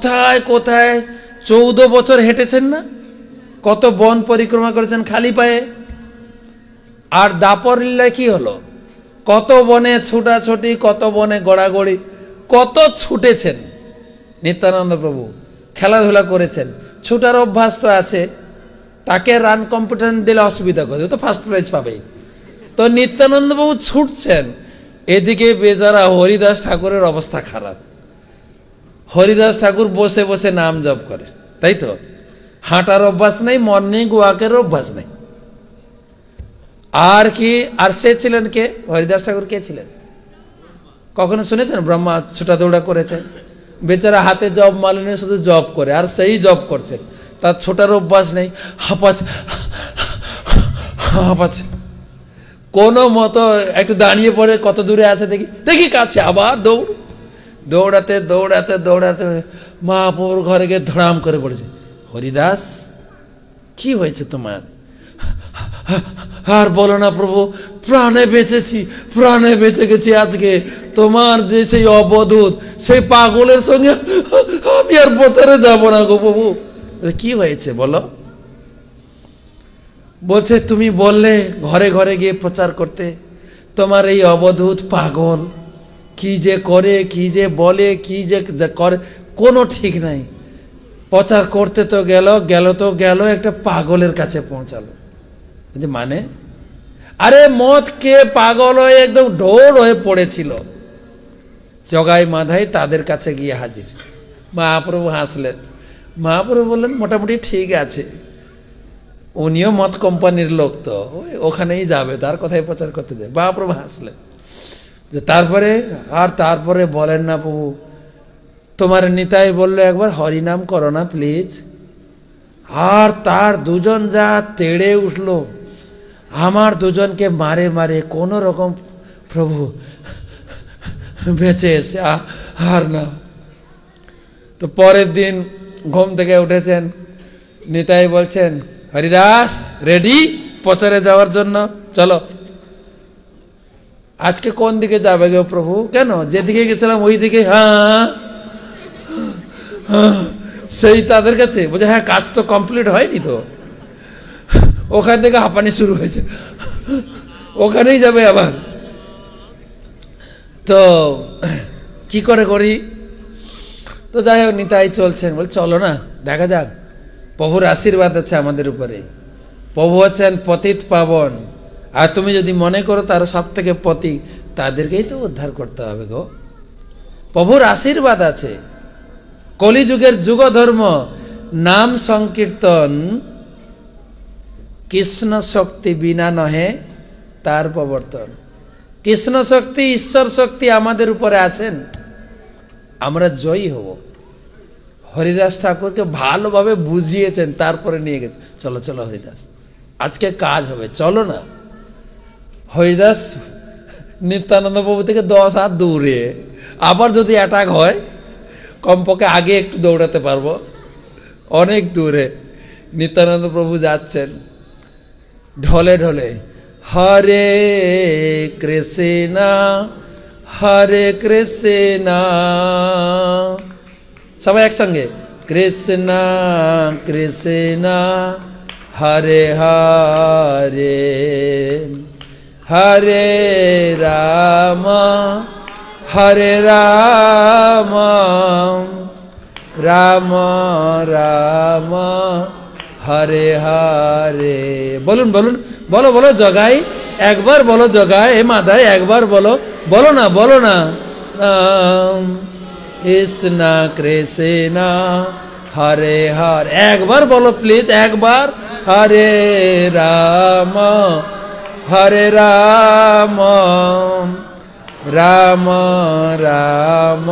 কোথায় কোথায় 14 বছর হেঁটেছেন না, কত বন পরিক্রমা করেছেন খালি পায়ে। আর দাপর লীলায় কি হলো, কত বনে ছুটাছুটি, কত বনে গড়াগড়ি, কত ছুটেছেন নিত্যানন্দ প্রভু, খেলাধুলা করেছেন। ছুটার অভ্যাস তো আছে, তাকে রান কম্পিটিশন দিলে অসুবিধা করে, তো ফার্স্ট প্রাইজ পাবেই। তো নিত্যানন্দ প্রভু ছুটছেন, এদিকে বেচারা হরিদাস ঠাকুরের অবস্থা খারাপ। হরিদাস ঠাকুর বসে বসে নাম জপ করে, তাই তো, হাঁটার অভ্যাস নেই, মর্নিং ওয়াকের অভ্যাস নেই। আর কি, আর সে ছিলেন কে, হরিদাস ঠাকুর কে ছিলেন কখনো শুনেছেন? ব্রহ্মা ছুটা দৌড়া করেছে, বেচারা হাতে জব মালিনী শুধু জব করে, আর সেই জব করছে, তার ছোটার অভ্যাস নেই, হাঁপাচ্ছে হাঁপাচ্ছে। কোনো মতো একটু দাঁড়িয়ে পড়ে, কত দূরে আছে দেখি, দেখি কাছে, আবার দৌড়, দৌড়াতে দৌড়াতে দৌড়াতে মহাপ্রভুর ঘরে গিয়ে ধড়াম করে পড়েছে। হরিদাস, কি হয়েছে তোমার? আর বলো না প্রভু, প্রাণে বেঁচেছি, প্রাণে বেঁচে গেছি আজকে। তোমার যে সেই অবধূত, সেই পাগলের সঙ্গে আমি আর প্রচারে যাব না গো প্রভু। কি হয়েছে বলো? বলছে তুমি বললে ঘরে ঘরে গিয়ে প্রচার করতে, তোমার এই অবধূত পাগল, কি যে করে, কি যে বলে, কি যে করে, কোনো ঠিক নাই। প্রচার করতে তো গেল, একটা পাগলের কাছে পৌঁছালো। মানে আরে মদ কে পাগল হয়ে একদম ঢোল হয়ে পড়েছিল, জগাই মাধাই তাদের কাছে গিয়ে হাজির। মহাপ্রভু হাসলেন, মহাপ্রভু বললেন মোটামুটি ঠিক আছে, উনিও মদ কোম্পানির লোক, তো ওখানেই যাবে, তার কথাই প্রচার করতে যাবে। মহাপ্রভু হাসলেন। তারপরে বলেন না প্রভু, তোমার নিতাই বললো একবার হরিনাম করো না প্লিজ। আর তার দুজন যা তেড়ে উঠলো, আমার দুজনকে মারে মারে কোন রকম প্রভু বেঁচে এসে আর না। তো পরের দিন ঘুম থেকে উঠেছেন, নিতাই বলছেন, হরিদাস রেডি প্রচারে যাওয়ার জন্য? চলো। আজকে কোন দিকে যাবে গো প্রভু? কেন, যেদিকে গেছিলাম ওই দিকে? হ্যাঁ, সেই তাদের কাছে বলছে, হ্যাঁ কাজ তো কমপ্লিট হয়নি তো। ওখান থেকে হাঁপানি শুরু হয়েছে, ওখানেই যাবে আবার। তো কি করে করি? তো যাই হোক, নিতাই চলছেন, বল চলো না দেখা যাক, প্রভুর আশীর্বাদ আছে আমাদের উপরে। প্রভু হচ্ছেন পতিত পাবন, আর তুমি যদি মনে করো তারা সব থেকে পতি, তাদেরকেই তো উদ্ধার করতে হবে গো। প্রভুর আশীর্বাদ আছে। কলিযুগের যুগ ধর্ম নাম সংকীর্তন, কৃষ্ণ শক্তি বিনা নহে তার প্রবর্তন। কৃষ্ণ শক্তি, ঈশ্বর শক্তি আমাদের উপরে আছেন, আমরা জয়ী হব। হরিদাস ঠাকুরকে ভালোভাবে বুঝিয়েছেন, তারপরে নিয়ে গেছে, চলো চলো হরিদাস, আজকে কাজ হবে, চলো না। হরিদাস নিত্যানন্দ প্রভু থেকে 10 হাত দূরে, আবার যদি অ্যাটাক হয় কমপক্ষে আগে একটু দৌড়াতে পারবো, অনেক দূরে। নিত্যানন্দ প্রভু যাচ্ছেন ঢলে ঢলে, হরে কৃষ্ণ হরে কৃষ্ণ, সবাই একসঙ্গে, কৃষ্ণ কৃষ্ণ হরে হরে, হরে রাম হরে রাম, রাম রাম হরে হরে। বলুন বলুন, বলো বলো জগাই, একবার বলো জগাই, এ মাদাই একবার বলো, বলো না বলো না, কৃষ্ণ কৃষ্ণ হরে হরে, একবার বলো প্লিজ, একবার, হরে রাম হরে রাম, রাম রাম।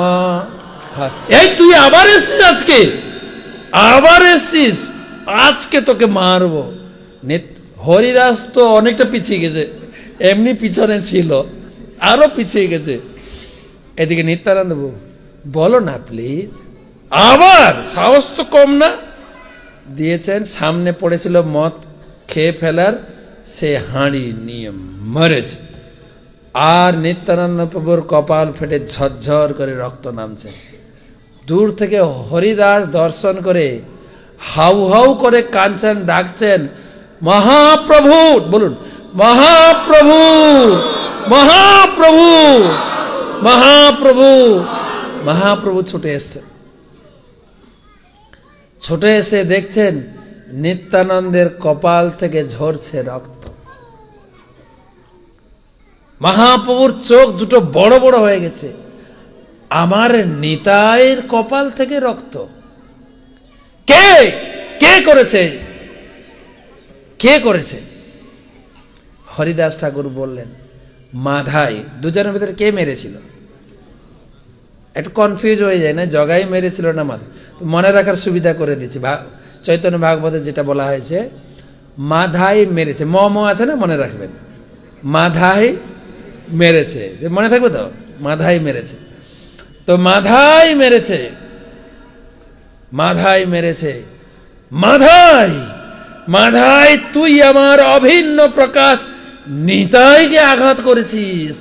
এই তুই আবার এসছিস আজকে, আবার এসছিস, আজকে তোকে মারবো। হরিদাস তো অনেকটা পিছিয়ে গেছে, এমনি পিছনে ছিল, আরো পিছিয়ে গেছে। এদিকে নিত্যানন্দ বলো না প্লিজ, আবার সাহস তো কম না। দিয়েছেন, সামনে পড়েছিল মদ খেয়ে ফেলার, সে হাঁড়ি নিয়ে মরেছে। আর নিত্যানন্দ প্রভুর কপাল ফেটে ঝরঝর করে রক্ত নামছে। দূর থেকে হরিদাস দর্শন করে হাউ হাউ করে কাঁদছেন, ডাকছেন, মহাপ্রভু, বলুন মহাপ্রভু, মহাপ্রভু, মহাপ্রভু। মহাপ্রভু ছুটে এসছেন, ছুটে এসে দেখছেন নিত্যানন্দের কপাল থেকে ঝরছে রক্ত। মহাপ্রভুর চোখ দুটো বড় বড় হয়ে গেছে। আমার নিতাইয়ের কপাল থেকে রক্ত কে কে করেছে, কে করেছে? হরিদাস ঠাকুর বললেন, মাধাই। দুজনের ভিতরে কে মেরেছিল? একটু কনফিউজ হয়ে যায় না, জগাই মেরেছিল না মাধাই? তো মনে রাখার সুবিধা করে দিচ্ছি, চৈতন্য ভাগবতে যেটা বলা হয়েছে, মাধাই মেরেছে। ম আছে না, মনে রাখবেন, মাধাই মেরেছে, মনে থাকবে তো, মাধাই মেরেছে। তো মাধাই মেরেছে, মাধাই মেরেছে, মাধাই, মাধাই তুই আমার অভিন্ন প্রকাশ নিতাইকে আঘাত করেছিস,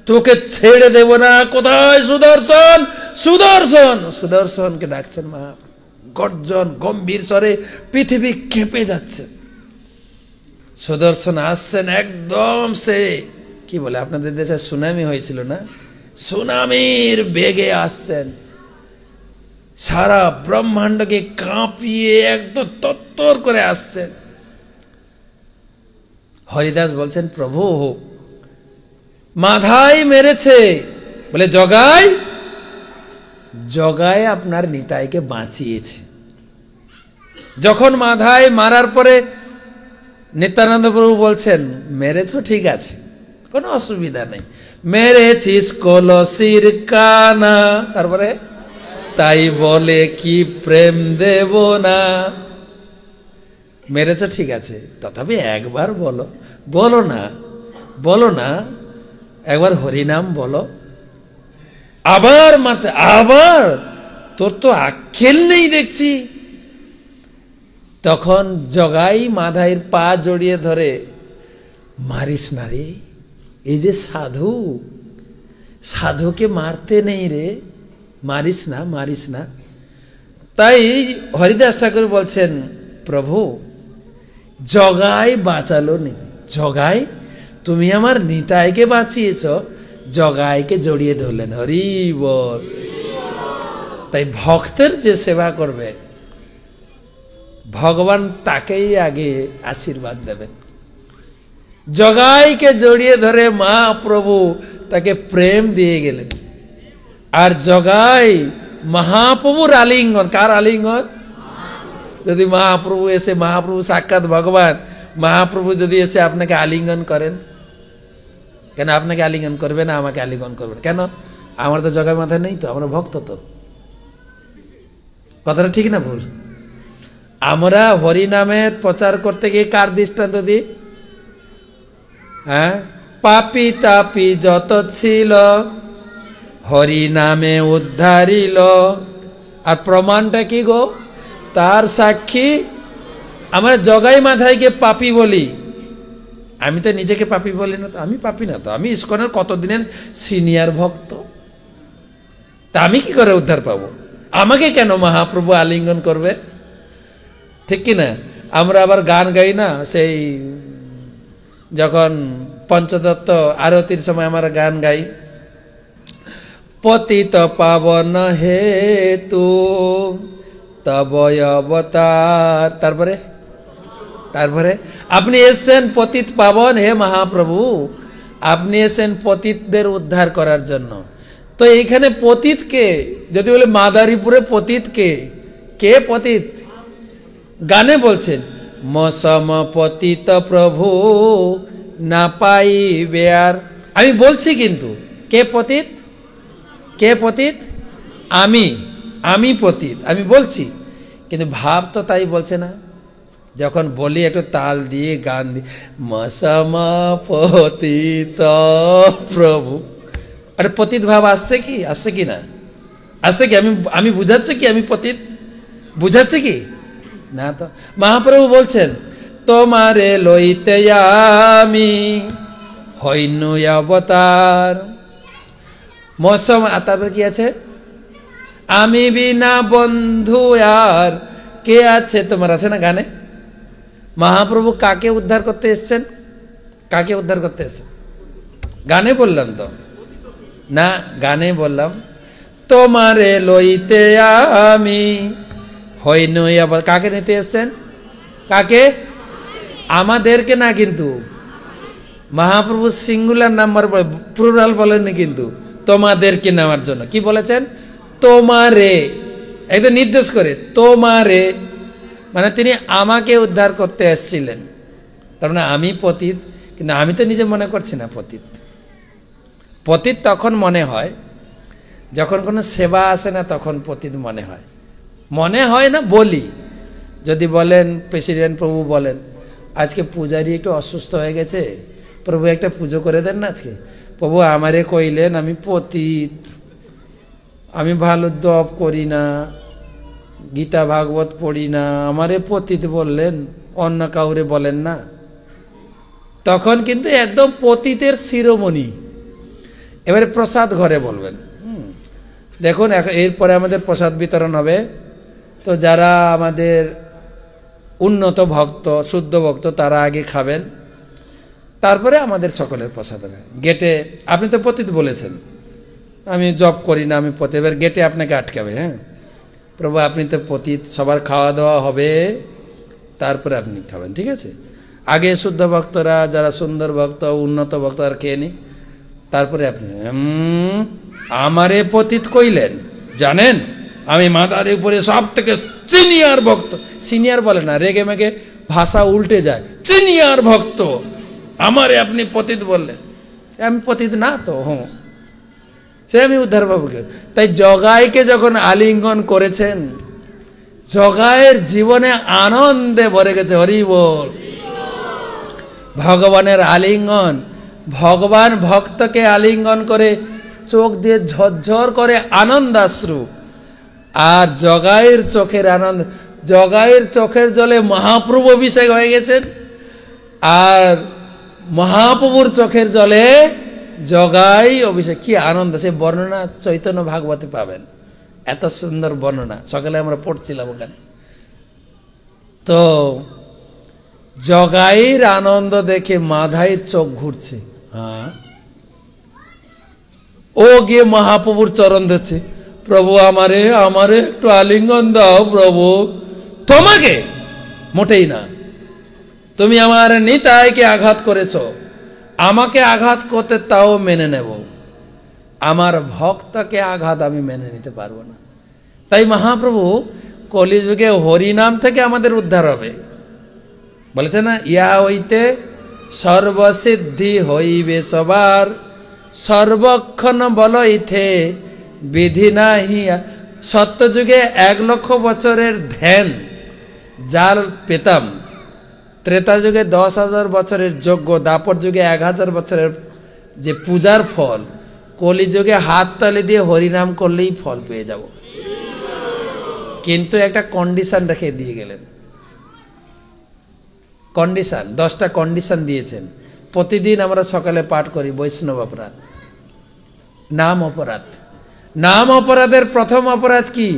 তোকে ছেড়ে দেব না। কোথায় সুদর্শন? সুদর্শন, সুদর্শনকে ডাকছেন মা, গর্জন গম্ভীর স্বরে, পৃথিবী কেঁপে যাচ্ছে। সুদর্শন আসছেন একদম, সে কি বলে, আপনাদের দেশে সুনামি হয়েছিল না, সুনামির বেগে আসছেন, সারা ব্রহ্মাণ্ডকে কাঁপিয়ে একদম তত্তর করে আসছেন। হরিদাস বলছেন, প্রভু মাধাই মেরেছে, বলে জগাই, জগাই আপনার নিতাইকে বাঁচিয়েছে। যখন মাধাই মারার পরে নিত্যানন্দ প্রভু বলছেন, মেরেছো ঠিক আছে, কোনো অসুবিধা নেই, মেরেছিস কলসির কানা, তারপরে তাই বলে কি প্রেম দেব না। মেরেছো ঠিক আছে, তথাপি একবার বলো, বলো না, বলো না, একবার হরিনাম বলো। আবার মারতে, আবার, তোর তো আক্কেল নেই দেখছি। তখন জগাই মাধাইয়ের পা জড়িয়ে ধরে, মারিস না রে, এই যে সাধু, সাধুকে মারতে নেই রে, মারিস না, মারিস না। তাই হরিদাস ঠাকুর বলছেন, প্রভু জগাই বাঁচালো নি, জগাই তুমি আমার নিতাইকে বাঁচিয়েছ। জগাইকে জড়িয়ে ধরলেন, হরি বল। তাই ভক্তের যে সেবা করবে ভগবান তাকেই আগে আশীর্বাদ দেবেন। জগাইকে জড়িয়ে ধরে মহাপ্রভু তাকে প্রেম দিয়ে গেলেন। আর জগাই মহাপ্রভুর আলিঙ্গন, কার আলিঙ্গন? যদি মহাপ্রভু এসে, মহাপ্রভু সাক্ষাৎ ভগবান, মহাপ্রভু যদি এসে আপনাকে আলিঙ্গন করেন, কেন আপনাকে আলিঙ্গন করবে না, আমাকে আলিঙ্গন করবেন কেন? আমার তো জগাই মাথায় নেই তো, আমরা ভক্ত তো। কথাটা ঠিক না ভুল? আমরা হরি নামের প্রচার করতে গিয়ে কার দৃষ্টান্ত দিই? হ্যাঁ, পাপি তাপি যত ছিল হরি নামে উদ্ধারিল। আর প্রমাণটা কি গো? তার সাক্ষী আমরা জগাই মাথায়কে পাপি বলি। আমি তো নিজেকে পাপি বলি না তো, আমি পাপি না তো, আমি ইস্কনের কতদিনের সিনিয়র ভক্ত, তা আমি কি করে উদ্ধার পাবো? আমাকে কেন মহাপ্রভু আলিঙ্গন করবে? ঠিক কিনা? আমরা আবার গান গাই না, সেই যখন পঞ্চদত্ত আরতির সময় আমরা গান গাই, পতিত পাবন হেতু তব অবতার। তারপরে তারপরে আপনি এসেছেন পতিত পাবন, হে মহাপ্রভু আপনি এসেছেন পতিতদের উদ্ধার করার জন্য। তো এইখানে পতিত কে? যদি বলে মাদারীপুরে পতিত কে? কে পতিত? গানে বলছেন, মসম পতিত প্রভু না পাইবে আর। আমি বলছি কিন্তু কে পতিত? কে পতিত? আমি পতিত, আমি বলছি, কিন্তু ভাব তো তাই বলছে না। যখন বলি একটু তাল দিয়ে গান দিয়ে, মসম পতিত প্রভু, আরে পতিত ভাব আসছে কি? আসছে কি না? আসছে কি? আমি বুঝাচ্ছি কি আমি পতিত? বুঝাচ্ছি কি না? তো মহাপ্রভু বলছেন, তোমারে লইতে আমি হইনু অবতার। মৌসম, তারপরে কি আছে? আমি বিনা বন্ধু আর কে আছে, তোমার আছে না গানে? মহাপ্রভু কাকে উদ্ধার করতে এসছেন? কাকে উদ্ধার করতে এসছেন? গানে বললাম তো না, গানে বললাম তোমারে লইতে আমি হই নই। আবার কাকে নিতে এসছেন? কাকে? আমাদেরকে না, কিন্তু মহাপ্রভু সিঙ্গুলার নাম্বার প্লুরাল বলেননি, কিন্তু তোমাদেরকে নেওয়ার জন্য কি বলেছেন? তোমারে, একদম নির্দেশ করে তোমারে, মানে তিনি আমাকে উদ্ধার করতে এসেছিলেন। তার মানে আমি পতিত, কিন্তু আমি তো নিজে মনে করছি না পতিত। পতিত তখন মনে হয় যখন কোনো সেবা আসে না, তখন পতিত মনে হয়। মনে হয় না বলি, যদি বলেন প্রেসিডেন্ট প্রভু বলেন আজকে পূজারি একটু অসুস্থ হয়ে গেছে, প্রভু একটা পুজো করে দেন না আজকে। প্রভু আমারে কইলেন আমি পতিত, আমি ভালো জপ করি না, গীতা ভাগবত পড়ি না, আমারে পতিত বললেন, অন্য কাউরে বলেন না। তখন কিন্তু একদম পতিতের শিরোমণি। এবারে প্রসাদ ঘরে বলবেন। দেখুন এরপরে আমাদের প্রসাদ বিতরণ হবে, তো যারা আমাদের উন্নত ভক্ত, শুদ্ধ ভক্ত, তারা আগে খাবেন, তারপরে আমাদের সকলের প্রসাদ হবে। গেটে আপনি তো পতিত বলেছেন, আমি জব করি না, আমি পতিত, এবার গেটে আপনাকে আটকাবে। হ্যাঁ প্রভু আপনি তো পতিত, সবার খাওয়া দাওয়া হবে, তারপরে আপনি খাবেন, ঠিক আছে? আগে শুদ্ধ ভক্তরা, যারা সুন্দর ভক্ত, উন্নত ভক্ত, আর খেয়ে নি, তারপরে আপনি আমারে পতিত কইলেন, জানেন আমি মাথার উপরে সব থেকে সিনিয়র ভক্ত। সিনিয়র বলে না, রেগে মেগে ভাষা উল্টে যায়, সিনিয়র ভক্ত, আমারে আপনি পতিত বললেন। আমি পতিত না তো, হ্যাঁ সে আমি উদ্ধার বাবুকে। তাই জগাইকে যখন আলিঙ্গন করেছেন, জগাইয়ের জীবনে আনন্দে ভরে গেছে। হরি বল। ভগবানের আলিঙ্গন, ভগবান ভক্তকে আলিঙ্গন করে চোখ দিয়ে ঝরঝর করে আনন্দাশ্রু। আর জগাইয়ের চোখের আনন্দ, জগাইয়ের চোখের জলে মহাপ্রভু অভিষেক হয়ে গেছেন, আর মহাপ্রভুর চোখের জলে জগাই অভিষেক। কি আনন্দ! সে বর্ণনা চৈতন্য ভাগবতে পাবেন, এত সুন্দর বর্ণনা, সকালে আমরা পড়ছিলাম ওখানে। তো জগাইয়ের আনন্দ দেখে মাধাইয়ের চোখ ঘুরছে। হ্যাঁ, ও গিয়ে মহাপ্রভুর চরণ ধরছে, প্রভু আমারে আমারে একটু আলিঙ্গন দাও প্রভু। তোমাকে মোটেই না, তুমি আমার নিতাইকে আঘাত করেছ, আমাকে আঘাত করতে তাও মেনে নেব, আমার ভক্তকে আঘাত আমি মেনে নিতে পারবো না। তাই মহাপ্রভু কলিযুগে হরিনাম থেকে আমাদের উদ্ধার হবে, বলেছে না, ইয়া হইতে সর্বসিদ্ধি হইবে সবার, সর্বক্ষণ বলইথে বিধি নাহি। সত্যযুগে 1,00,000 বছরের ধ্যান যার পেতাম, ত্রেতা যুগে 10,000 বছরের যজ্ঞ, দাপর যুগে 1,000 বছরের যে পূজার ফল, কলিযুগে হাত তালি দিয়ে হরিনাম করলেই ফল পেয়ে যাব। কিন্তু একটা কন্ডিশন রেখে দিয়ে গেলেন, কন্ডিশন, 10টা কন্ডিশন দিয়েছেন। প্রতিদিন আমরা সকালে পাঠ করি বৈষ্ণব অপরাধ, নাম অপরাধ। নাম অপরাধের প্রথম অপরাধ কি?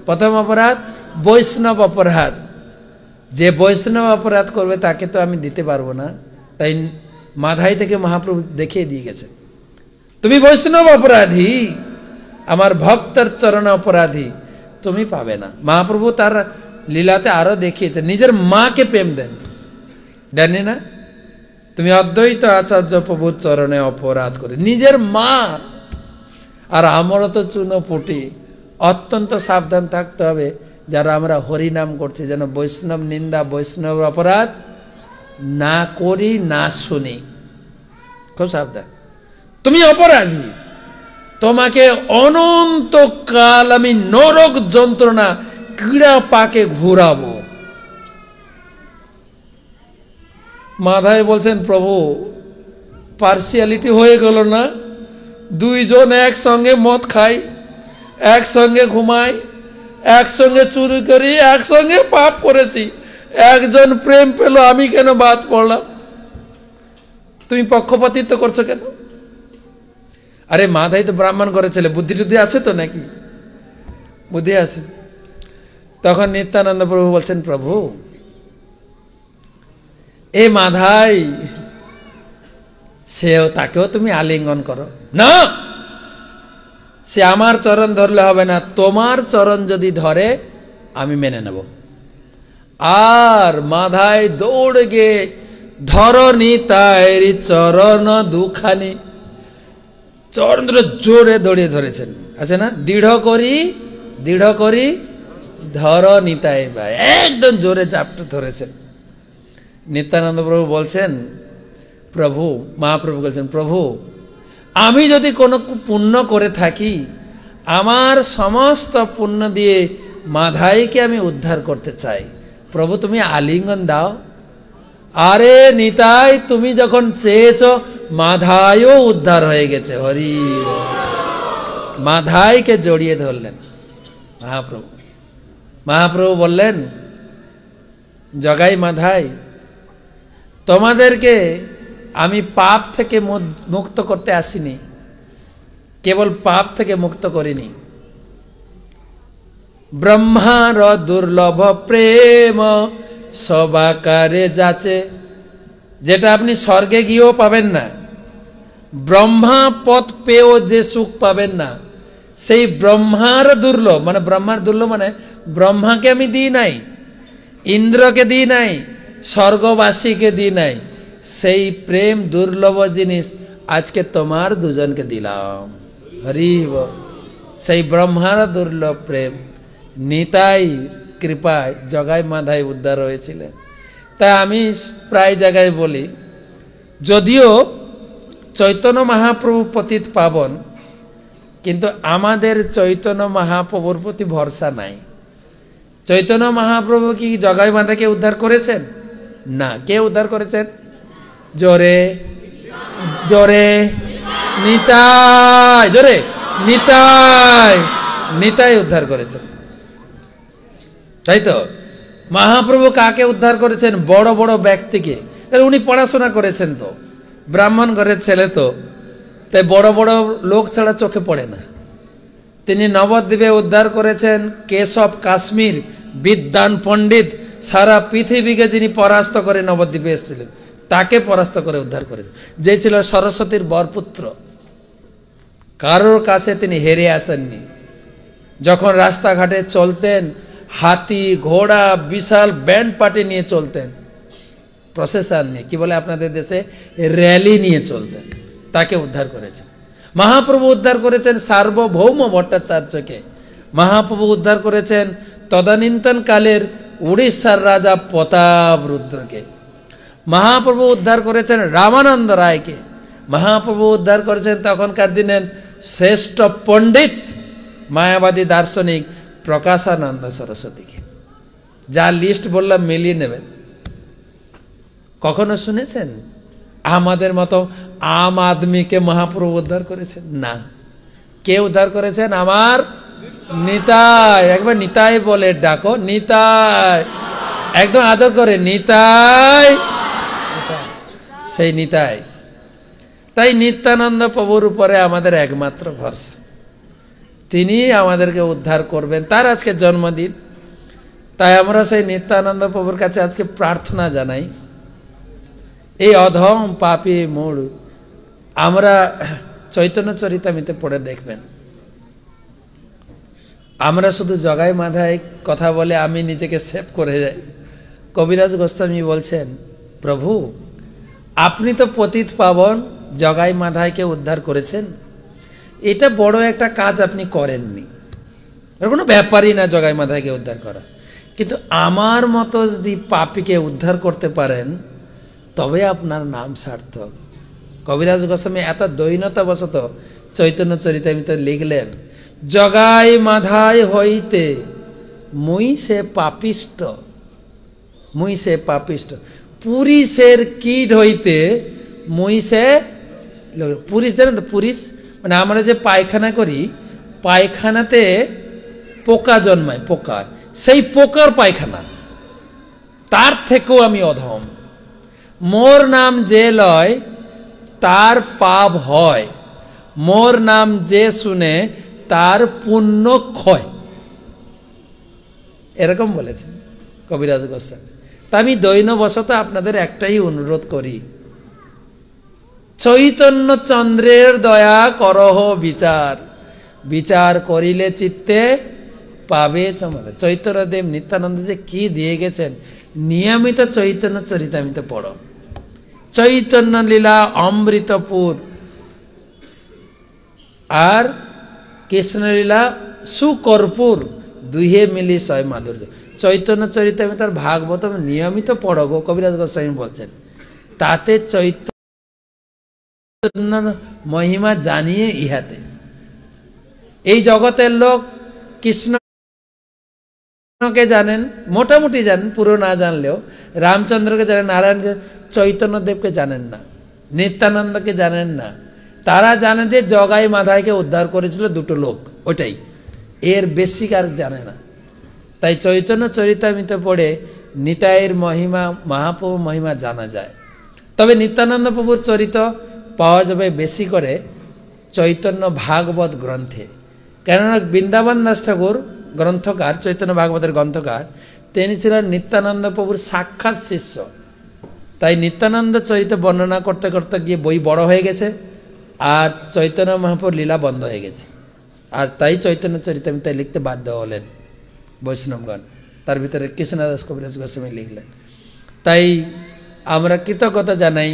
প্রথম অপরাধ বৈষ্ণব অপরাধ। যে বৈষ্ণব অপরাধ করবে তাকে তো আমি দিতে পারবো না, তাই মাধাই থেকে মহাপ্রভু দেখিয়ে দিয়ে গেছে, তুমি বৈষ্ণব অপরাধী, আমার ভক্তের চরণ অপরাধী, তুমি পাবে না। মহাপ্রভু তার লীলাতে আরো দেখিয়েছে, নিজের মাকে প্রেম দেন, জানি না তুমি অদ্বৈত আচার্য প্রভুর চরণে অপরাধ করে, নিজের মা। আর আমরা তো চুনোপুটি, অত্যন্ত সাবধান থাকতে হবে যারা আমরা হরিনাম করছি, যেন বৈষ্ণব নিন্দা, বৈষ্ণব অপরাধ না করি, না শুনি। খুব সাবধান, তুমি অপরাধী, তোমাকে অনন্তকাল আমি নরক যন্ত্রণা ক্রীড়া পাকে ঘুরাবো। মাধাই বলছেন, প্রভু পার্সিয়ালিটি হয়ে গেল না? দুইজন একসঙ্গে মদ খাই, একসঙ্গে ঘুমাই, একসঙ্গে চুরি করি, একসঙ্গে পাপ করেছি, একজন প্রেম পেল, আমি কেন বাদ পড়লাম? তুমি পক্ষপাতিত্ব করছো কেন? আরে মাধাই তো ব্রাহ্মণ ঘরের ছেলে, বুদ্ধি টুদ্ধি আছে তো নাকি? বুদ্ধি আছে। তখন নিত্যানন্দ প্রভু বলছেন, প্রভু এ মাধাই সেও, তাকেও তুমি আলিঙ্গন করো না, সে আমার চরণ ধরলে হবে না, তোমার চরণ যদি ধরে আমি মেনে নেব। আর মাধাই দৌড়ে গিয়ে ধরনি তাই চরণ দুখানি, চরণ জোরে দড়িয়ে ধরেছেন। আছে না, দৃঢ় করি ধর নিতাই ভাই, একদম জোরে চাপটা ধরেছেন। নিত্যানন্দ প্রভু বলছেন, প্রভু, মহাপ্রভু বলছেন, প্রভু আমি যদি কোনো পুণ্য করে থাকি, আমার সমস্ত পুণ্য দিয়ে মাধাইকে আমি উদ্ধার করতে চাই, প্রভু তুমি আলিঙ্গন দাও। আরে নিতাই, তুমি যখন চেয়েছ মাধাইও উদ্ধার হয়ে গেছে। হরি, মাধাইকে জড়িয়ে ধরলেন মহাপ্রভু। মহাপ্রভু বললেন, জগাই মাধাই, তোমাদেরকে আমি পাপ থেকে মুক্ত করতে আসিনি, কেবল পাপ থেকে মুক্ত করিনি। ব্রহ্মার দুর্লভ প্রেম সবাকারে যাচে, যেটা আপনি স্বর্গে গিয়েও পাবেন না, ব্রহ্মা পথ পেয়েও যে সুখ পাবেন না, সেই ব্রহ্মার দুর্লভ, মানে ব্রহ্মার দুর্লভ মানে ব্রহ্মাকে আমি দিই নাই, ইন্দ্রকে দিই নাই, স্বর্গবাসীকে দিই নাই, সেই প্রেম দুর্লভ জিনিস আজকে তোমার দুজনকে দিলাম। হরি বল। সেই ব্রহ্মার দুর্লভ প্রেম নিতাই কৃপায় জগাই মাধাই উদ্ধার হয়েছিলেন। তাই আমি প্রায় জায়গায় বলি, যদিও চৈতন্য মহাপ্রভু পতিত পাবন, কিন্তু আমাদের চৈতন্য মহাপ্রভুর প্রতি ভরসা নাই। চৈতন্য মহাপ্রভু কি জগাই মাধাকে উদ্ধার করেছেন? না। কে উদ্ধার করেছেন? জোরে জোরে নিতাই, জোরে নিতাই, নিতাই উদ্ধার করেছেন। তাই তো মহাপ্রভু কাকে উদ্ধার করেছেন? বড় বড় ব্যক্তিকে। উনি পড়াশোনা করেছেন, তো ব্রাহ্মণ ঘরের ছেলে, তো তাই বড় বড় লোক ছাড়া চোখে পড়ে না। তিনি নবদ্বীপে উদ্ধার করেছেন কেশব কাশ্মীর বিদ্বান পণ্ডিত, সারা পৃথিবীকে যিনি পরাস্ত করে নবদ্বীপে এসেছিলেন, তাকে পরাস্ত করে উদ্ধার করেছেন, যে ছিল সরস্বতীর বরপুত্র। কারোর কাছে তিনি হেরে আসেননি। যখন রাস্তাঘাটে চলতেন, হাতি ঘোড়া বিশাল ব্যান্ড পার্টি নিয়ে চলতেন, প্রসেসর নিয়ে, কি বলে আপনাদের দেশে, র্যালি নিয়ে চলতেন, তাকে উদ্ধার করেছেন। মহাপ্রভু উদ্ধার করেছেন সার্বভৌম ভট্টাচার্যকে। মহাপ্রভু উদ্ধার করেছেন তদানীন্তন কালের উড়িষ্যার রাজা প্রতাপ রুদ্রকে। মহাপ্রভু উদ্ধার করেছেন রামানন্দ রায়কে। মহাপ্রভু উদ্ধার করেছেন তখনকার দিনের শ্রেষ্ঠ পণ্ডিত মায়াবাদী দার্শনিক প্রকাশানন্দ সরস্বতীকে। যা লিস্ট বললাম মিলিয়ে নেবেন। কখনো শুনেছেন আমাদের মতো আম আদমিকে মহাপ্রভু উদ্ধার করেছেন? না। কে উদ্ধার করেছেন? আমার নিতাই। একবার নিতাই বলে ডাকো, নিতাই, একদম আদর করে, নিতাই, সেই নিতাই। তাই নিত্যানন্দ প্রভুর উপরে আমাদের একমাত্র ভরসা, তিনি আমাদেরকে উদ্ধার করবেন। তার আজকে জন্মদিন, তাই আমরা সেই নিত্যানন্দ প্রভুর কাছে আজকে প্রার্থনা জানাই, এই অধম পাপী মূল আমরা চৈতন্য চরিতামৃতে পড়ে দেখবেন। আমরা শুধু জগাই মাধাই কথা বলে আমি নিজেকে সেভ করে যাই। কবিরাজ গোস্বামী বলছেন, প্রভু আপনি তো পতিত পাবন জগাই মাধাইকে উদ্ধার করেছেন, এটা বড় একটা কাজ আপনি করেননি, কোনো ব্যাপারই না জগাই মাধাইকে উদ্ধার করা, কিন্তু আমার মতো যদি পাপীকে উদ্ধার করতে পারেন তবে আপনার নাম সার্থক। কবিরাজ গোস্বামী এত দৈনতাবশত চৈতন্য চরিতামৃতে লিখলেন, জগাই মাধাই হইতে মুই সে পাপিষ্ট, মুই সে পাপিষ্ট, পুরিশের কীট হইতে মুই সে, পুরিশ জানেন তো? পুরিশ মানে আমরা যে পায়খানা করি, পায়খানাতে পোকা জন্মায়, পোকা, সেই পোকার পায়খানা, তার থেকেও আমি অধম। মোর নাম যে লয় তার পাপ হয়, মোর নাম যে শুনে তার পুণ্য ক্ষয়। এরকম বলেছেন কবিরাজ গোস্বামী। তা আমি দৈনবশত আপনাদের একটাই অনুরোধ করি, চৈতন্য চন্দ্রের দয়া করহ বিচার, বিচার করিলে চিত্তে পাবে চমৎকার। চৈতন্যদেব নিত্যানন্দ যে কি দিয়ে গেছেন, নিয়মিত চৈতন্য চরিতামৃত পড়ো। চৈতন্য লীলা অমৃতপুর আর কৃষ্ণলীলা সুকর্পূর, দুহে মিলি সয় মাধুর্য। চৈতন্য চরিতামৃত আর ভাগবত নিয়মিত পড়ো গো, কবিরাজ গোস্বামী বলছেন। তাতে চৈতন্য মহিমা জানিয়ে ইহাতে এই জগতের লোক কৃষ্ণকে জানেন, মোটামুটি জানেন, পুরো না জানলেও রামচন্দ্রকে জানেন, নারায়ণকে, চৈতন্যদেবকে জানেন না, নিত্যানন্দকে জানেন না। তারা জানে যে জগাই মাধাইকে উদ্ধার করেছিল দুটো লোক, ওটাই, এর বেশি আর জানে না। তাই চৈতন্য চরিতামৃত পড়ে নিতাইয়ের মহিমা, মহাপ্রভু মহিমা জানা যায়। তবে নিত্যানন্দ প্রভুর চরিত পাওয়া যাবে বেশি করে চৈতন্য ভাগবত গ্রন্থে। কেননা বৃন্দাবন দাস ঠাকুর গ্রন্থকার, চৈতন্য ভাগবতের গ্রন্থকার, তিনি ছিলেন নিত্যানন্দ প্রভুর সাক্ষাৎ শিষ্য। তাই নিত্যানন্দ চরিত বর্ণনা করতে করতে গিয়ে বই বড় হয়ে গেছে, আর চৈতন্য মহাপ্রভুর লীলা বন্ধ হয়ে গেছে। আর তাই চৈতন্য চরিতামৃত লিখতে বাধ্য হলেন বৈষ্ণবগণ। তার ভিতরে কৃষ্ণদাস কবিরাজ গোস্বামী লিখলেন। তাই আমরা কৃতজ্ঞতা জানাই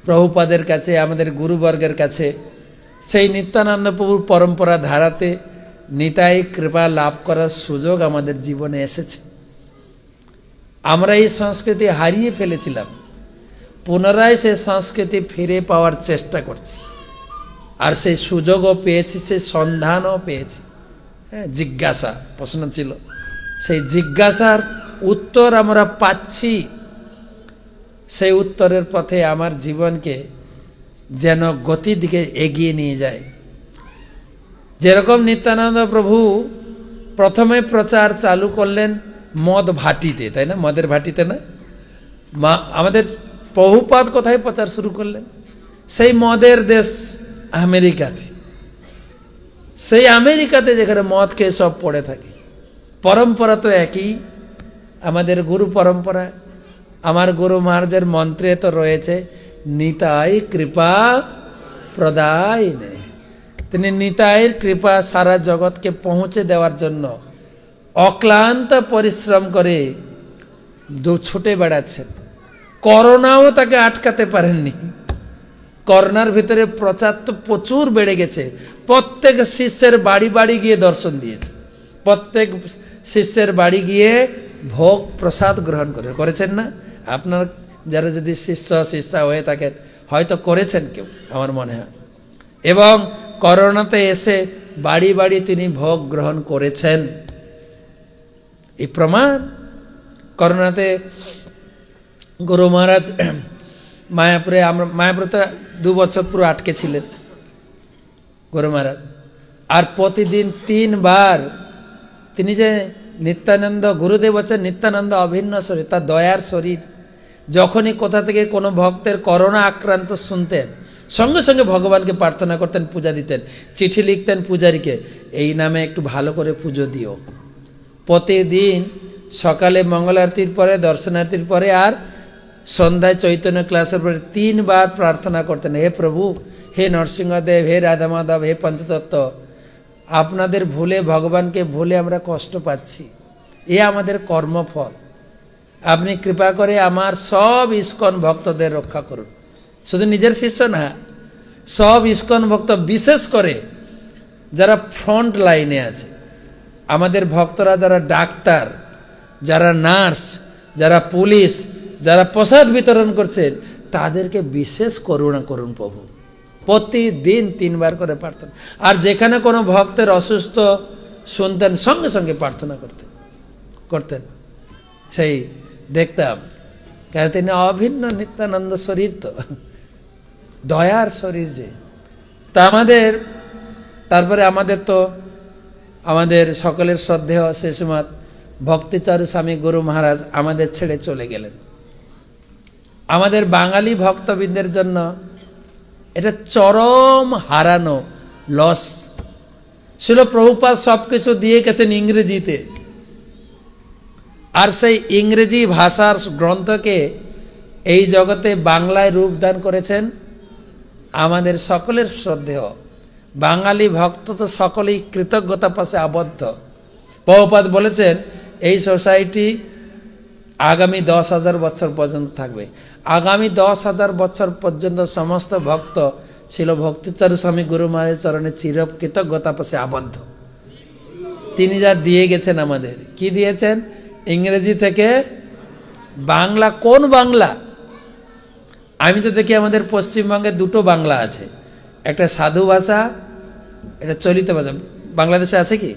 প্রভুপাদের কাছে, আমাদের গুরুবর্গের কাছে। সেই নিত্যানন্দ প্রভুর পরম্পরা ধারাতে নিতাই কৃপা লাভ করার সুযোগ আমাদের জীবনে এসেছে। আমরা এই সংস্কৃতি হারিয়ে ফেলেছিলাম, পুনরায় সেই সংস্কৃতি ফিরে পাওয়ার চেষ্টা করছি। আর সেই সুযোগও পেয়েছি, সেই সন্ধানও পেয়েছি। হ্যাঁ, জিজ্ঞাসা প্রশ্ন ছিল, সেই জিজ্ঞাসার উত্তর আমরা পাচ্ছি। সেই উত্তরের পথে আমার জীবনকে যেন গতির দিকে এগিয়ে নিয়ে যায়। যেরকম নিত্যানন্দ প্রভু প্রথমে প্রচার চালু করলেন মদ ভাটিতে, তাই না, মদের ভাটিতে না, আমাদের প্রভুপাদ কোথায় প্রচার শুরু করলেন? সেই মদের দেশ আমেরিকাতে। সেই আমেরিকাতে যেখানে মদ খেয়ে সব পড়ে থাকে। পরম্পরা তো একই, আমাদের গুরু পরম্পরা। আমার গুরু মহারাজের মন্ত্রে তো রয়েছে নিতাই কৃপা প্রদায় নেই। তিনি নিতাইয়ের কৃপা সারা জগৎকে পৌঁছে দেওয়ার জন্য অক্লান্ত পরিশ্রম করে ছুটে বেড়াচ্ছেন। করোনাও তাকে আটকাতে পারেননি। করোনার ভিতরে প্রচার তো প্রচুর বেড়ে গেছে। প্রত্যেক শিষ্যের বাড়ি বাড়ি গিয়ে দর্শন দিয়েছে, প্রত্যেক শিষ্যের বাড়ি গিয়ে ভোগ প্রসাদ গ্রহণ করেছেন না? আপনার যারা যদি শিষ্যা হয়ে থাকেন হয়তো করেছেন কেউ, আমার মনে হয়। এবং করোনাতে এসে বাড়ি বাড়ি তিনি ভোগ গ্রহণ করেছেন, এই প্রমাণ। করোনাতে গুরু মহারাজ মায়াপুরে, আমরা মায়াপুরে তো 2 বছর পুরো আটকে ছিলেন গুরু মহারাজ। আর প্রতিদিন 3 বার তিনি যে নিত্যানন্দ, গুরুদেব হচ্ছেন নিত্যানন্দ অভিন্ন শরীর, তার দয়ার শরীর। যখনই কোথা থেকে কোনো ভক্তের করোনা আক্রান্ত শুনতেন, সঙ্গে সঙ্গে ভগবানকে প্রার্থনা করতেন, পূজা দিতেন, চিঠি লিখতেন পূজারীকে, এই নামে একটু ভালো করে পুজো দিও। প্রতিদিন সকালে মঙ্গল আরতির পরে, দর্শনারতির পরে, আর সন্ধ্যায় চৈতন্য ক্লাসের পরে 3 বার প্রার্থনা করতেন, হে প্রভু, হে নরসিংহদেব, হে রাধা মাধব, হে পঞ্চতত্ত্ব, আপনাদের ভুলে, ভগবানকে ভুলে আমরা কষ্ট পাচ্ছি, এ আমাদের কর্মফল। আপনি কৃপা করে আমার সব ইস্কন ভক্তদের রক্ষা করুন। শুধু নিজের শিষ্য না, সব ইস্কন ভক্ত, বিশেষ করে যারা ফ্রন্ট লাইনে আছে, আমাদের ভক্তরা যারা ডাক্তার, যারা নার্স, যারা পুলিশ, যারা প্রসাদ বিতরণ করছেন, তাদেরকে বিশেষ করুণা করুন প্রভু। প্রতিদিন 3 বার করে প্রার্থনা। আর যেখানে কোনো ভক্তের অসুস্থ শুনতেন, সঙ্গে সঙ্গে প্রার্থনা করতেন। সেই দেখতাম, কেন তিনি অভিন্ন নিত্যানন্দ শরীর, তো দয়ার শরীর যে। তা তারপরে আমাদের তো আমাদের সকলের শ্রদ্ধেয় শেষমাত ভক্তিচারু স্বামী গুরু মহারাজ আমাদের ছেড়ে চলে গেলেন। আমাদের বাঙালি ভক্তবৃন্দের জন্য এটা চরম হারানো, লস ছিল। প্রভুপাদ সবকিছু দিয়ে গেছেন ইংরেজিতে, আর সেই ইংরেজি ভাষার গ্রন্থকে এই জগতে বাংলায় রূপদান করেছেন আমাদের সকলের শ্রদ্ধেয় বাঙালি ভক্ত তো সকলেই কৃতজ্ঞতা পাশে আবদ্ধ। প্রভুপাদ বলেছেন এই সোসাইটি আগামী 10,000 বছর পর্যন্ত থাকবে। আগামী 10,000 বছর পর্যন্ত সমস্ত ভক্ত ছিল ভক্তিচারু স্বামী গুরু মহারাজের চরণে চির কৃতজ্ঞতা পাশে আবদ্ধ। তিনি যা দিয়ে গেছেন আমাদের, কি দিয়েছেন? ইংরেজি থেকে বাংলা। কোন বাংলা? আমি তো দেখি আমাদের পশ্চিমবঙ্গে দুটো বাংলা আছে, একটা সাধু ভাষা, একটা চলিত ভাষা। বাংলাদেশে আছে কি?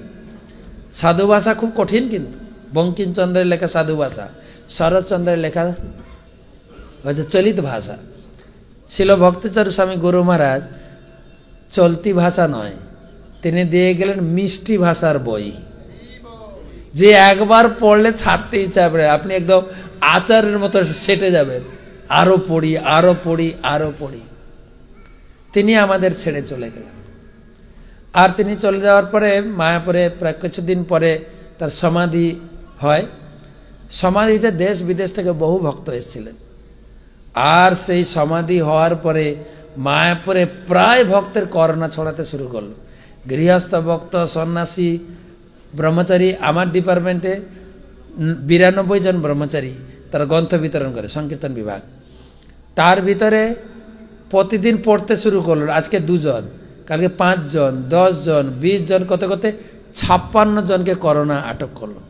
সাধু ভাষা খুব কঠিন, কিন্তু বঙ্কিমচন্দ্রের লেখা সাধু ভাষা, শরৎচন্দ্রের লেখা হচ্ছে চলিত ভাষা। ছিল ভক্তিচারু স্বামী গুরু মহারাজ চলতি ভাষা নয়, তিনি দিয়ে গেলেন মিষ্টি ভাষার বই, যে একবার পড়লে ছাড়তে ইচ্ছা করে, আপনি একদম আচারের মতো সেটে যাবেন, আরো পড়ি আরো পড়ি আরো পড়ি। তিনি আমাদের ছেড়ে চলে গেলেন। আর তিনি চলে যাওয়ার পরে মায়াপুরে প্রায় কিছুদিন পরে তার সমাধি হয়। সমাধিতে দেশ বিদেশ থেকে বহু ভক্ত এসেছিলেন। আর সেই সমাধি হওয়ার পরে মায়াপুরে প্রায় ভক্তের করোনা ছড়াতে শুরু করলো। গৃহস্থ ভক্ত, সন্ন্যাসী, ব্রহ্মচারী। আমার ডিপার্টমেন্টে 92 জন ব্রহ্মচারী তারা গ্রন্থ বিতরণ করে, সংকীর্তন বিভাগ। তার ভিতরে প্রতিদিন পড়তে শুরু করলো। আজকে 2 জন, কালকে 5 জন, 10 জন, 20 জন, কত 56 জনকে করোনা আটক করলো।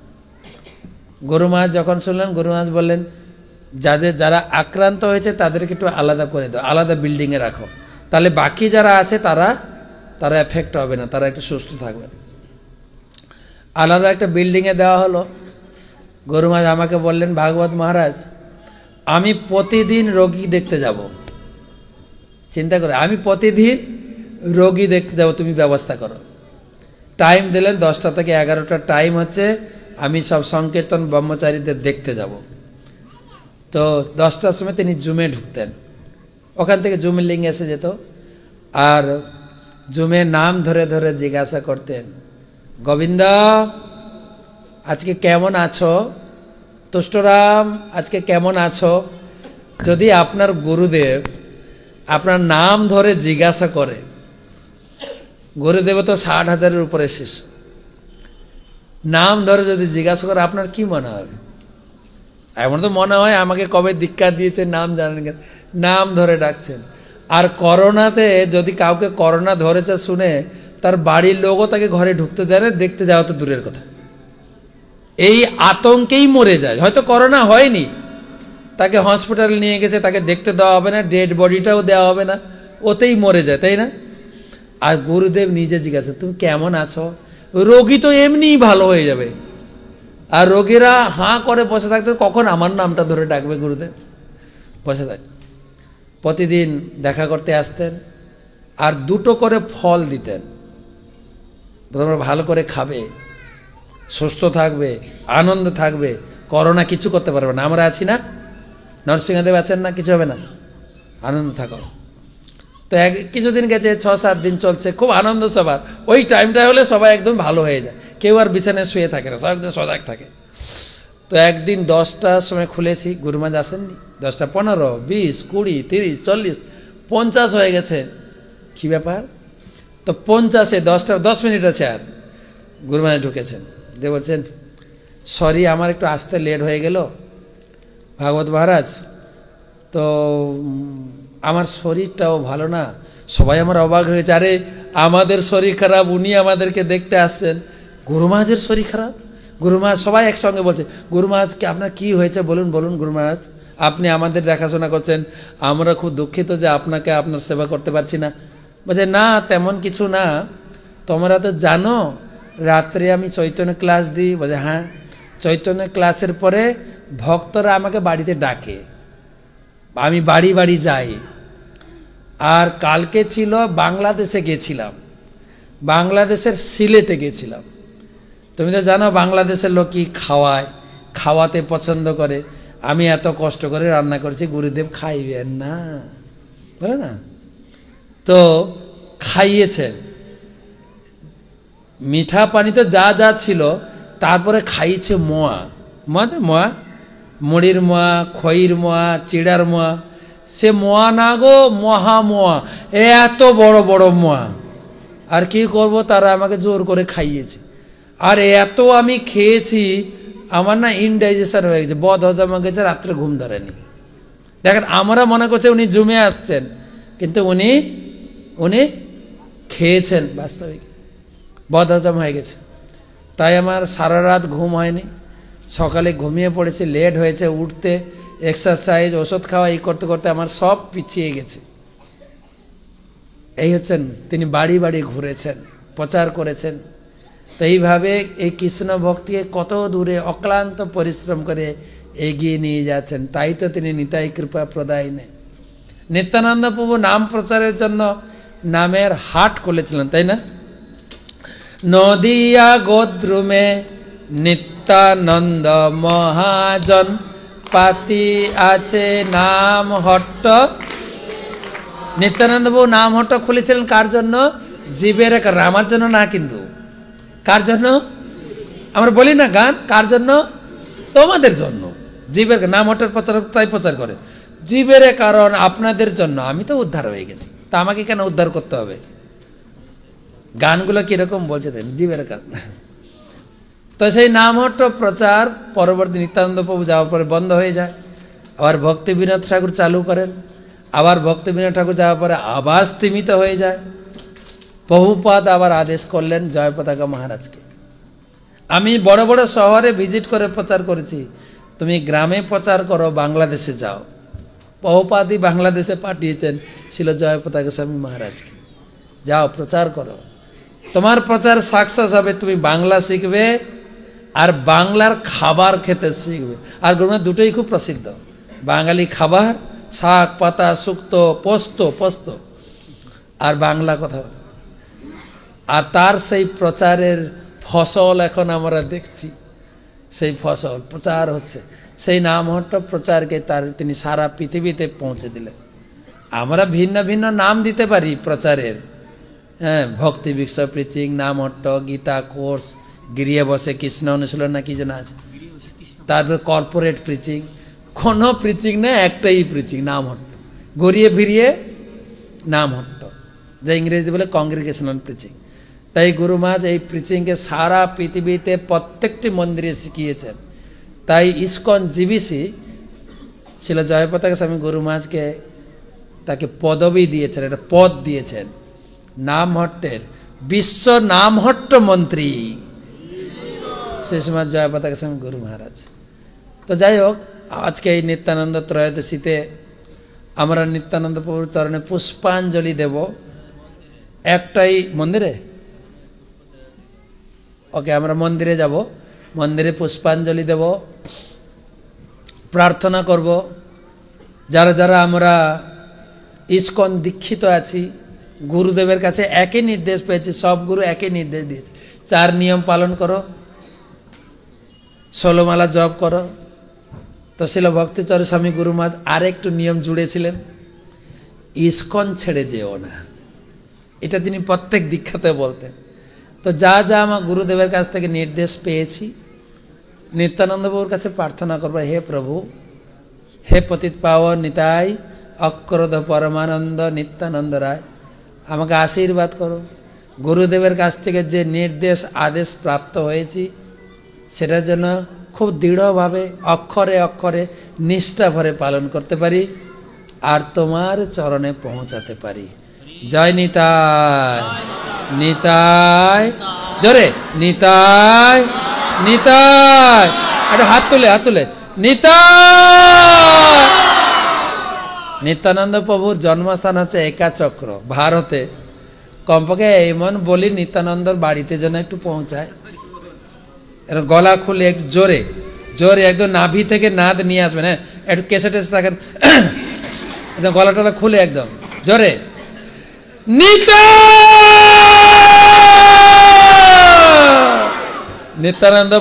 গুরু মহারাজ যখন শুনলেন, গুরু মহারাজ বললেন যারা আক্রান্ত হয়েছে তাদেরকে একটু আলাদা করে দাও, আলাদা বিল্ডিংয়ে রাখো, তাহলে বাকি যারা আছে তারা এফেক্ট হবে না, তারা একটু সুস্থ থাকবে। আলাদা একটা বিল্ডিংয়ে দেওয়া হলো। গুরু মহারাজ আমাকে বললেন, ভাগবত মহারাজ আমি প্রতিদিন রোগী দেখতে যাব। চিন্তা করে, আমি প্রতিদিন রোগী দেখতে যাব, তুমি ব্যবস্থা করো। টাইম দিলেন 10টা থেকে 11টা টাইম হচ্ছে, আমি সব সংকীর্তন ব্রহ্মচারীদের দেখতে যাব। তো 10টার সময় তিনি জুমে ঢুকতেন, ওখান থেকে জুমের লিঙ্ক এসে যেত, আর জুমে নাম ধরে ধরে জিজ্ঞাসা করতেন, গোবিন্দ আজকে কেমন আছো? তুষ্টরাম আজকে কেমন আছো? যদি আপনার গুরুদেব আপনার নাম ধরে জিজ্ঞাসা করে, গুরুদেব তো 60,000-এর উপরে শিষ্য, নাম ধরে যদি জিজ্ঞাসা করে আপনার কি মনে হবে? এমন তো মনে হয় আমাকে কবে দীক্ষা দিয়েছে নাম জানেন, নাম ধরে ডাকছেন। আর করোনাতে যদি কাউকে করোনা ধরেছে শুনে তার বাড়ির লোকও তাকে ঘরে ঢুকতে দেয় না, দেখতে যাওয়া তো দূরের কথা, এই আতঙ্কেই মরে যায়। হয়তো করোনা হয়নি, তাকে হসপিটালে নিয়ে গেছে, তাকে দেখতে দেওয়া হবে না, ডেড বডিটাও দেওয়া হবে না, ওতেই মরে যায়, তাই না? আর গুরুদেব নিজে জিজ্ঞাসা, তুমি কেমন আছো? রোগী তো এমনিই ভালো হয়ে যাবে, আর রোগীরা হাঁ করে বসে থাকতে কখন আমার নামটা ধরে ডাকবে গুরুদেব? বসে থাক। প্রতিদিন দেখা করতে আসতেন, আর 2টো করে ফল দিতেন, তোমরা ভালো করে খাবে, সুস্থ থাকবে, আনন্দ থাকবে, করোনা কিছু করতে পারবে না, আমরা আছি না, নরসিংহদেব আছেন না, কিছু হবে না, আনন্দ থাকো। তো কিছুদিন গেছে, 6-7 দিন চলছে, খুব আনন্দ সবার। ওই টাইমটা হলে সবাই একদম ভালো হয়ে যায়, কেউ আর বিছানায় শুয়ে থাকে না, সব একদম সজাগ থাকে। তো একদিন 10টার সময় খুলেছি, গুরু মহারাজ আসেননি, 10টা 15, 20, 20, 30, 40, 50 হয়ে গেছে। কি ব্যাপার? তো 50-এ 10 মিনিট আছে, আর গুরু মহারাজ ঢুকেছেন, দিয়ে বলছেন, সরি আমার একটু আসতে লেট হয়ে গেল ভাগবত মহারাজ, তো আমার শরীরটাও ভালো না। সবাই আমার অবাক হয়েছে, আরে আমাদের শরীর খারাপ, উনি আমাদেরকে দেখতে আসছেন, গুরু মহারাজের শরীর খারাপ? গুরু মহারাজ সবাই একসঙ্গে বলছে, গুরু মহারাজ কি আপনার কি হয়েছে বলুন বলুন গুরু মহারাজ, আপনি আমাদের দেখাশোনা করছেন, আমরা খুব দুঃখিত যে আপনাকে আপনার সেবা করতে পারছি না। বলছে, না তেমন কিছু না, তোমরা তো জানো রাত্রে আমি চৈতন্য ক্লাস দিই। বলে, হ্যাঁ, চৈতন্য ক্লাসের পরে ভক্তরা আমাকে বাড়িতে ডাকে, আমি বাড়ি বাড়ি যাই। আর কালকে ছিল বাংলাদেশে গেছিলাম, বাংলাদেশের সিলেটে গেছিলাম। তুমি তো জানো বাংলাদেশের লোক কি খাওয়ায়, খাওয়াতে পছন্দ করে, আমি এত কষ্ট করে রান্না করছি, গুরুদেব খাইবেন না, বলে না? তো খাইয়েছেন, মিঠা পানিতে যা যা ছিল, তারপরে খাইয়েছে মোয়া, মদের মোয়া, মুড়ির মোয়া, খইর মোয়া, চিড়ার মোয়া, সে মোয়া না গো, মহামোয়া, এত বড় বড় মোয়া। আর কি করব, তারা আমাকে জোর করে খাইয়েছে। আর এত আমি খেয়েছি, আমার না ইনডাইজেশন হয়ে গেছে, বদ হজম হয়ে গেছে, রাত্রে ঘুম ধরেনি। দেখেন, আমরা মনে করছি উনি জমে আসছেন, কিন্তু উনি খেয়েছেন, বাস্তবিক বদ হজম হয়ে গেছে। তাই আমার সারা রাত ঘুম হয়নি, সকালে ঘুমিয়ে পড়েছি, লেট হয়েছে উঠতে, এক্সারসাইজ, ওষুধ খাওয়া, এই করতে করতে আমার সব পিছিয়ে গেছে। এই হচ্ছেন তিনি, বাড়ি বাড়ি ঘুরেছেন, প্রচার করেছেন। তো এইভাবে এই কৃষ্ণ ভক্তিকে কত দূরে অক্লান্ত পরিশ্রম করে এগিয়ে নিয়ে যাচ্ছেন। তাই তো তিনি নিতাই কৃপা প্রদায় নেই। নিত্যানন্দ প্রভু নাম প্রচারের জন্য নামের হাট খুলেছিলেন, তাই না? নদিয়া গোদ্রুমে নিত্যানন্দ মহাজন পাতি আছে নাম হট্ট। নিত্যানন্দ প্রভু নাম হট্ট খুলেছিলেন কার জন্য? জীবের কারণ, আমার জন্য না। কিন্তু কার জন্য? আমরা বলি না গান, কার জন্য? তোমাদের জন্য। জীবের নাম হট্টের প্রচার, তাই প্রচার করে, জীবের কারণ, আপনাদের জন্য। আমি তো উদ্ধার হয়ে গেছি, তা আমাকে কেন উদ্ধার করতে হবে? গানগুলো কিরকম বলছে, জীবের কারণ। তো সেই নামহট্ট প্রচার পরবর্তী নিত্যানন্দ প্রভু যাওয়ার পরে বন্ধ হয়ে যায়। আবার ভক্তি বিনোদ ঠাকুর চালু করেন, আবার ভক্তি বিনোদ ঠাকুর যাওয়ার পরে আবার স্তীমিত হয়ে যায়। প্রভুপাদ আবার আদেশ করলেন জয় পতাকা মহারাজকে। আমি বড় বড় শহরে ভিজিট করে প্রচার করেছি, তুমি গ্রামে প্রচার করো, বাংলাদেশে যাও। প্রভুপাদই বাংলাদেশে পাঠিয়েছেন ছিল জয় পতাকা স্বামী মহারাজকে, যাও প্রচার করো, তোমার প্রচার সাকসেস হবে। তুমি বাংলা শিখবে আর বাংলার খাবার খেতে শিখবে। আর গ্রামে দুটোই খুব প্রসিদ্ধ, বাঙালি খাবার, শাক পাতা, শুক্তো, পোস্ত, আর বাংলা কথা। আর তার সেই প্রচারের ফসল এখন আমরা দেখছি, সেই ফসল প্রচার হচ্ছে। সেই নামহট্ট প্রচারকে তিনি সারা পৃথিবীতে পৌঁছে দিলেন। আমরা ভিন্ন ভিন্ন নাম দিতে পারি প্রচারের, হ্যাঁ, ভক্তি বৃক্ষ প্রিচিং, নামহট্ট, গীতা কোর্স, গিরিয়ে বসে কৃষ্ণ অনুশীলন না কি যেন আছে, তারপর কর্পোরেট প্রিচিং। কোনো প্রিচিং না, একটাই প্রিচিং, নামহট্ট। ঘুরিয়ে ফিরিয়ে নামহট্ট, যা ইংরেজি বলে কংগ্রিগেশনাল প্রিচিং। তাই গুরু মহারাজ এই প্রিচিংকে সারা পৃথিবীতে প্রত্যেকটি মন্দিরে শিখিয়েছেন। তাই ইস্কন জিবিসি ছিল জয় পতাকা স্বামী গুরু মহারাজকে, তাকে পদবী দিয়েছেন, একটা পদ দিয়েছেন, নামহট্টের বিশ্ব নামহট্ট মন্ত্রী সেই সময় জয় পতাকা স্বামী গুরু মহারাজ। তো যাই হোক, আজকে এই নিত্যানন্দ ত্রয়োদশীতে আমরা নিত্যানন্দ প্রভুর চরণে পুষ্পাঞ্জলি দেব। একটাই মন্দিরে, ওকে, আমরা মন্দিরে যাব, মন্দিরে পুষ্পাঞ্জলি দেব, প্রার্থনা করব। যারা যারা আমরা ইস্কন দীক্ষিত আছি, গুরুদেবের কাছে একই নির্দেশ পেয়েছি, সব গুরু একই নির্দেশ দিয়েছে, 4 নিয়ম পালন করো, 16 মালা জপ করো। তো শিল ভক্তিচরণ স্বামী গুরু মহারাজ আরেকটু নিয়ম জুড়েছিলেন, ইস্কন ছেড়ে যেও না। এটা তিনি প্রত্যেক দীক্ষাতে বলতেন। তো যা যা আমার গুরুদেবের কাছ থেকে নির্দেশ পেয়েছি, নিত্যানন্দ প্রভুর কাছে প্রার্থনা করবো, হে প্রভু, হে পতিত পাবন নিতাই অক্রোধ পরমানন্দ নিত্যানন্দ রায়, আমাকে আশীর্বাদ করো। গুরুদেবের কাছ থেকে যে নির্দেশ আদেশ প্রাপ্ত হয়েছি, সেটা যেন খুব দৃঢ়ভাবে অক্ষরে অক্ষরে নিষ্ঠা ভরে পালন করতে পারি আর তোমার চরণে পৌঁছাতে পারি। জয় নিতাই, নিতাই, জোরে নিতাই, নিতাই, আরে হাত তুলে নিতাই। নিত্যানন্দ প্রভুর জন্মস্থান হচ্ছে একাচক্র, ভারতে। কমপক্ষে এমন বলি নিত্যানন্দর বাড়িতে যেন একটু পৌঁছায়, এরকম গলা খুলে একটু জোরে জোরে একদম নাভি থেকে নাদ নিয়ে আসবেন। হ্যাঁ, একটু কেসে টেসে থাকেন, একদম গলা টলা খুলে একদম জোরে নিত্যানন্দ